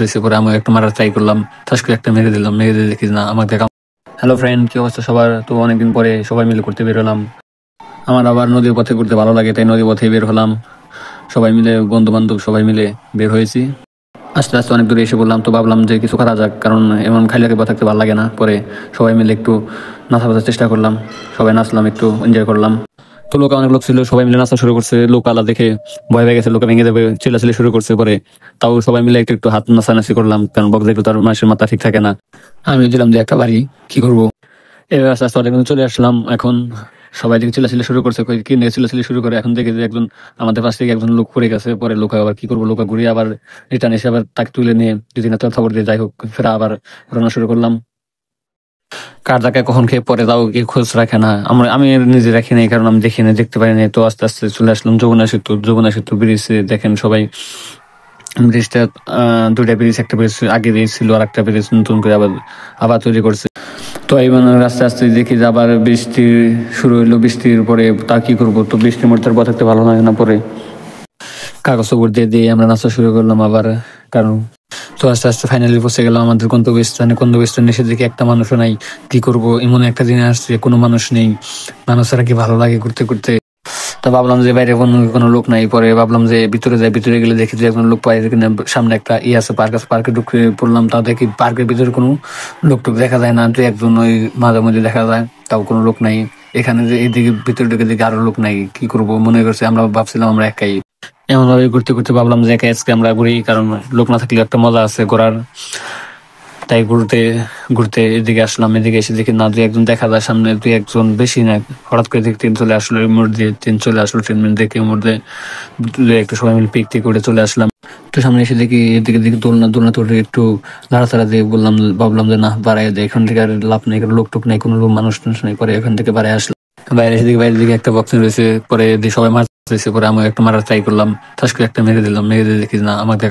মারতেছে, পরে আমি একটু মারার ট্রাই করলাম, ঠাস করে একটা মেরে দিলাম, মেরে দিয়ে দেখি না আমাকে হ্যালো ফ্রেন্ড, কি অবস্থা সবার? তো অনেকদিন পরে সবাই মিলে ঘুরতে বের হলাম। আমার আবার নদীর পথে ঘুরতে ভালো লাগে, তাই নদীর পথে বের হলাম। সবাই মিলে, বন্ধু বান্ধব সবাই মিলে বের হয়েছি। আস্তে আস্তে অনেক দূরে এসে বললাম, তো ভাবলাম যে কিছু করা যাক, কারণ এমন খালি লাগে থাকতে ভালো লাগে না। পরে সবাই মিলে একটু নাচা বাজার চেষ্টা করলাম, সবাই নাচলাম, একটু এনজয় করলাম। তো লোক, অনেক লোক ছিল, সবাই মিলে নাচা শুরু করছে। লোক আলা দেখে ভয় পেয়ে গেছে, লোকে ভেঙে দেবে চিল্লাচিল্লি শুরু করছে। পরে তাও সবাই মিলে একটু একটু হাত নাচানাচি করলাম, কারণ বক্স দেখলে তার মানুষের মাথা ঠিক থাকে না। আমি দিলাম যে একটা বাড়ি, কি করবো। এবার আস্তে আস্তে অনেক চলে আসলাম। এখন সবাই দিকে চিল্লাচিল্লি শুরু করছে, কি নিয়ে চিল্লাচিল্লি শুরু করে। এখন দেখে যে একজন আমাদের পাশ থেকে একজন লোক পড়ে গেছে। পরে লোক আবার কি করবো, লোক ঘুরিয়ে আবার রিটার্ন এসে আবার তাকে তুলে নিয়ে যদি না খবর দিয়ে, যাই হোক ফেরা আবার রওনা শুরু করলাম। কার জায়গায় কখন খেয়ে পরে তাও কি খোঁজ রাখে না। আমি নিজে রাখি নাই, কারণ আমি দেখি না, দেখতে পারি না। তো আস্তে আস্তে চলে আসলাম যমুনা সেতু ব্রিজে। দেখেন সবাই, ব্রিজটা দুইটা ব্রিজ, একটা ব্রিজ আগে ব্রিজ ছিল, আর একটা ব্রিজ নতুন করে আবার আবার তৈরি করছে। তো এই মানে আস্তে আস্তে দেখি যে আবার বৃষ্টি শুরু হইলো। বৃষ্টির পরে তা কি করবো, তো বৃষ্টির মধ্যে আর থাকতে ভালো লাগে না। পরে কাগজ খবর দিয়ে দিয়ে আমরা নাচা শুরু করলাম আবার, কারণ তো আস্তে আস্তে ফাইনালি পৌঁছে গেলাম আমাদের গন্তব্যস্থানে। গন্তব্যস্থানে এসে দেখি একটা মানুষও নাই। কি করব, এমন একটা দিনে আসছে, কোনো মানুষ নেই। মানুষ ছাড়া কি ভালো লাগে ঘুরতে ঘুরতে। তো ভাবলাম যে বাইরে কোনো লোক নাই। পরে ভাবলাম যে ভিতরে যাই, ভিতরে গেলে দেখি যে একজন লোক পাই, সামনে একটা আছে, পার্ক আছে, পার্কে ঢুকে পড়লাম। তাও দেখি পার্কের ভিতরে কোনো লোক টুক দেখা যায় না, দু একজন ওই মাঝে মধ্যে দেখা যায়, তাও কোনো লোক নাই। এখানে যে এইদিকে ভিতরে ঢুকে দেখি আরো লোক নাই। কি করব, মনে করছে আমরা ভাবছিলাম আমরা একাই। এমন ভাবে ঘুরতে ঘুরতে ভাবলাম যে একা আজকে আমরা ঘুরি, কারণ লোক না থাকলে একটা মজা আছে ঘোরার। তাই ঘুরতে ঘুরতে এদিকে আসলাম। এদিকে এসে দেখি না, দুই একজন দেখা যায় সামনে, দুই একজন, বেশি না। হঠাৎ করে দেখি ট্রেন চলে আসলো, মোড় দিয়ে ট্রেন চলে আসলো। ট্রেন দেখে মোড় দিয়ে একটু সবাই মিলে পিক টিক করে চলে আসলাম। তো সামনে এসে দেখি এদিকে দিকে দোলনা দোলনা তোড়ে একটু লাড়াচাড়া দিয়ে ভাবলাম যে না, বাড়াই দেয়, এখান থেকে আর লাভ নেই, লোক টুক নাই, কোনো মানুষ টানুষ নেই। পরে এখান থেকে বাড়াই আসলাম। বাইরে এসে দেখি, বাইরের দিকে একটা বক্স রয়েছে। পরে সবাই মারতেছে, পরে আমি একটু মারার ট্রাই করলাম, ঠাস করে একটা মেরে দিলাম, মেরে দিয়ে দেখি না আমাকে